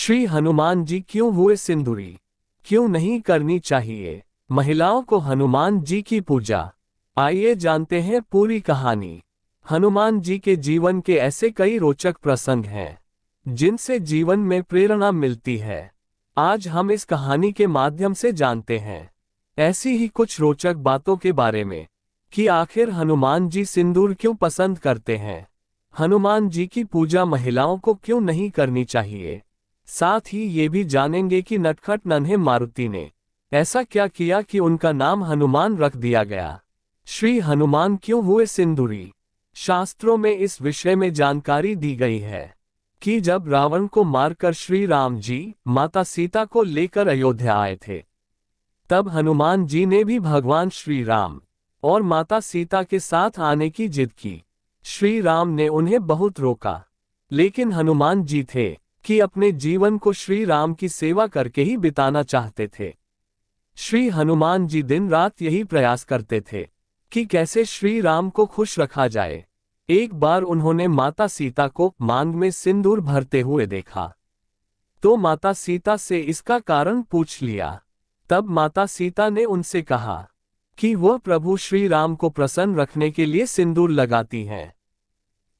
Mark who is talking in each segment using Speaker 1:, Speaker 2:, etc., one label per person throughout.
Speaker 1: श्री हनुमान जी क्यों हुए सिंदूरी? क्यों नहीं करनी चाहिए महिलाओं को हनुमान जी की पूजा? आइए जानते हैं पूरी कहानी। हनुमान जी के जीवन के ऐसे कई रोचक प्रसंग हैं जिनसे जीवन में प्रेरणा मिलती है। आज हम इस कहानी के माध्यम से जानते हैं ऐसी ही कुछ रोचक बातों के बारे में कि आखिर हनुमान जी सिंदूर क्यों पसंद करते हैं, हनुमान जी की पूजा महिलाओं को क्यों नहीं करनी चाहिए। साथ ही ये भी जानेंगे कि नटखट नन्हे मारुति ने ऐसा क्या किया कि उनका नाम हनुमान रख दिया गया। श्री हनुमान क्यों हुए सिंदूरी? शास्त्रों में इस विषय में जानकारी दी गई है कि जब रावण को मारकर श्री राम जी माता सीता को लेकर अयोध्या आए थे, तब हनुमान जी ने भी भगवान श्री राम और माता सीता के साथ आने की जिद की। श्री राम ने उन्हें बहुत रोका, लेकिन हनुमान जी थे कि अपने जीवन को श्री राम की सेवा करके ही बिताना चाहते थे। श्री हनुमान जी दिन रात यही प्रयास करते थे कि कैसे श्री राम को खुश रखा जाए। एक बार उन्होंने माता सीता को मांग में सिंदूर भरते हुए देखा, तो माता सीता से इसका कारण पूछ लिया। तब माता सीता ने उनसे कहा कि वह प्रभु श्री राम को प्रसन्न रखने के लिए सिंदूर लगाती हैं।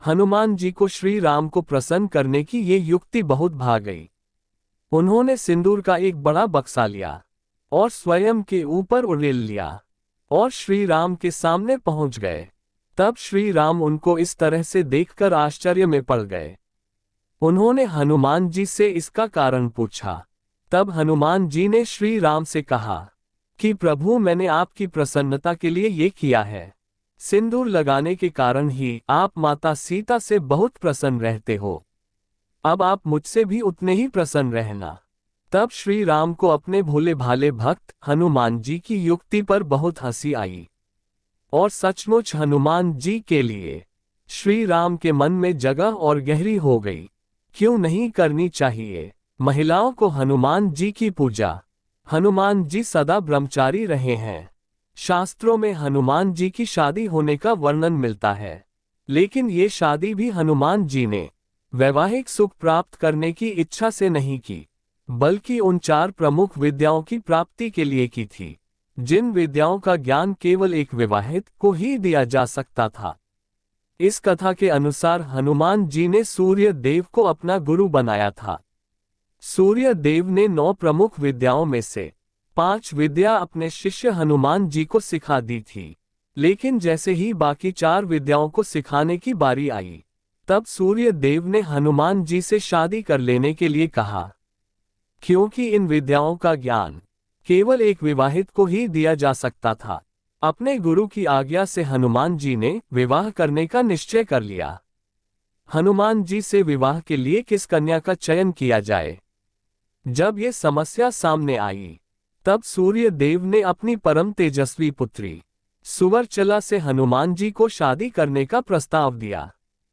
Speaker 1: हनुमान जी को श्री राम को प्रसन्न करने की ये युक्ति बहुत भा गई। उन्होंने सिंदूर का एक बड़ा बक्सा लिया और स्वयं के ऊपर उड़ेल लिया और श्री राम के सामने पहुंच गए। तब श्री राम उनको इस तरह से देखकर आश्चर्य में पड़ गए। उन्होंने हनुमान जी से इसका कारण पूछा। तब हनुमान जी ने श्री राम से कहा कि प्रभु, मैंने आपकी प्रसन्नता के लिए ये किया है। सिंदूर लगाने के कारण ही आप माता सीता से बहुत प्रसन्न रहते हो। अब आप मुझसे भी उतने ही प्रसन्न रहना। तब श्री राम को अपने भोले भाले भक्त हनुमान जी की युक्ति पर बहुत हंसी आई और सचमुच हनुमान जी के लिए श्री राम के मन में जगह और गहरी हो गई। क्यों नहीं करनी चाहिए महिलाओं को हनुमान जी की पूजा? हनुमान जी सदा ब्रह्मचारी रहे हैं। शास्त्रों में हनुमान जी की शादी होने का वर्णन मिलता है, लेकिन ये शादी भी हनुमान जी ने वैवाहिक सुख प्राप्त करने की इच्छा से नहीं की, बल्कि उन 4 प्रमुख विद्याओं की प्राप्ति के लिए की थी, जिन विद्याओं का ज्ञान केवल एक विवाहित को ही दिया जा सकता था। इस कथा के अनुसार हनुमान जी ने सूर्य देव को अपना गुरु बनाया था। सूर्य देव ने 9 प्रमुख विद्याओं में से 5 विद्या अपने शिष्य हनुमान जी को सिखा दी थी, लेकिन जैसे ही बाकी 4 विद्याओं को सिखाने की बारी आई, तब सूर्य देव ने हनुमान जी से शादी कर लेने के लिए कहा, क्योंकि इन विद्याओं का ज्ञान केवल एक विवाहित को ही दिया जा सकता था। अपने गुरु की आज्ञा से हनुमान जी ने विवाह करने का निश्चय कर लिया। हनुमान जी से विवाह के लिए किस कन्या का चयन किया जाए? जब ये समस्या सामने आई, तब सूर्य देव ने अपनी परम तेजस्वी पुत्री सुवर्चला से हनुमान जी को शादी करने का प्रस्ताव दिया।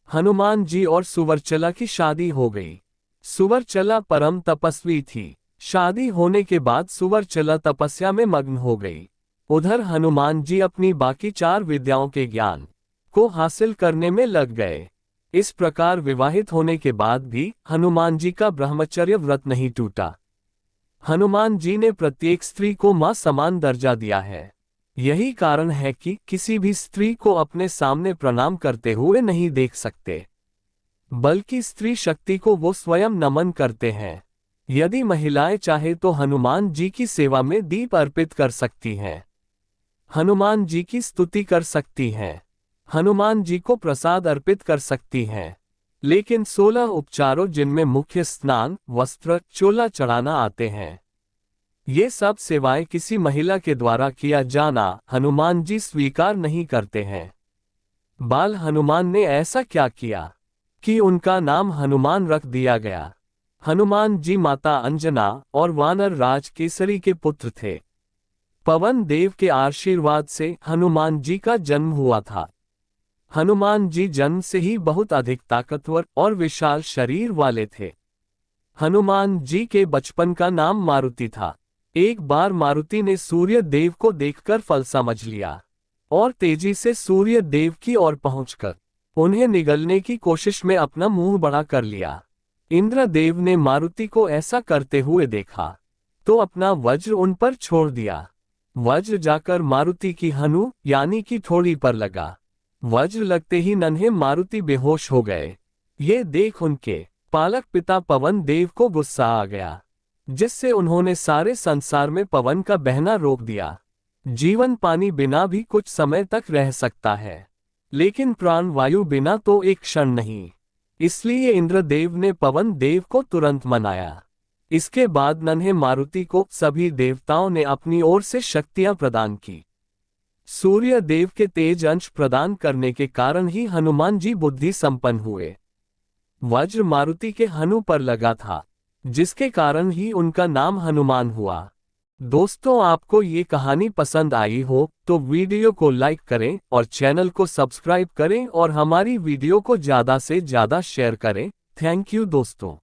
Speaker 1: हनुमान जी और सुवर्चला की शादी हो गई। सुवर्चला परम तपस्वी थी। शादी होने के बाद सुवर्चला तपस्या में मग्न हो गई। उधर हनुमान जी अपनी बाकी 4 विद्याओं के ज्ञान को हासिल करने में लग गए। इस प्रकार विवाहित होने के बाद भी हनुमान जी का ब्रह्मचर्य व्रत नहीं टूटा। हनुमान जी ने प्रत्येक स्त्री को मां समान दर्जा दिया है। यही कारण है कि किसी भी स्त्री को अपने सामने प्रणाम करते हुए नहीं देख सकते, बल्कि स्त्री शक्ति को वो स्वयं नमन करते हैं। यदि महिलाएं चाहे तो हनुमान जी की सेवा में दीप अर्पित कर सकती हैं, हनुमान जी की स्तुति कर सकती हैं, हनुमान जी को प्रसाद अर्पित कर सकती हैं, लेकिन 16 उपचारों जिनमें मुख्य स्नान, वस्त्र, चोला चढ़ाना आते हैं, ये सब सेवाएं किसी महिला के द्वारा किया जाना हनुमान जी स्वीकार नहीं करते हैं। बाल हनुमान ने ऐसा क्या किया कि उनका नाम हनुमान रख दिया गया? हनुमान जी माता अंजना और वानर राज केसरी के पुत्र थे। पवन देव के आशीर्वाद से हनुमान जी का जन्म हुआ था। हनुमान जी जन्म से ही बहुत अधिक ताकतवर और विशाल शरीर वाले थे। हनुमान जी के बचपन का नाम मारुति था। एक बार मारुति ने सूर्य देव को देखकर फल समझ लिया और तेजी से सूर्य देव की ओर पहुंचकर उन्हें निगलने की कोशिश में अपना मुंह बड़ा कर लिया। इंद्रदेव ने मारुति को ऐसा करते हुए देखा तो अपना वज्र उन पर छोड़ दिया। वज्र जाकर मारुति की हनु यानी कि ठोड़ी पर लगा। वज्र लगते ही नन्हे मारुति बेहोश हो गए। ये देख उनके पालक पिता पवन देव को गुस्सा आ गया, जिससे उन्होंने सारे संसार में पवन का बहना रोक दिया। जीवन पानी बिना भी कुछ समय तक रह सकता है, लेकिन प्राण वायु बिना तो एक क्षण नहीं। इसलिए इंद्रदेव ने पवन देव को तुरंत मनाया। इसके बाद नन्हे मारुति को सभी देवताओं ने अपनी ओर से शक्तियां प्रदान की। सूर्य देव के तेज अंश प्रदान करने के कारण ही हनुमान जी बुद्धि संपन्न हुए। वज्र मारुति के हनु पर लगा था, जिसके कारण ही उनका नाम हनुमान हुआ। दोस्तों, आपको ये कहानी पसंद आई हो तो वीडियो को लाइक करें और चैनल को सब्सक्राइब करें और हमारी वीडियो को ज़्यादा से ज़्यादा शेयर करें। थैंक यू दोस्तों।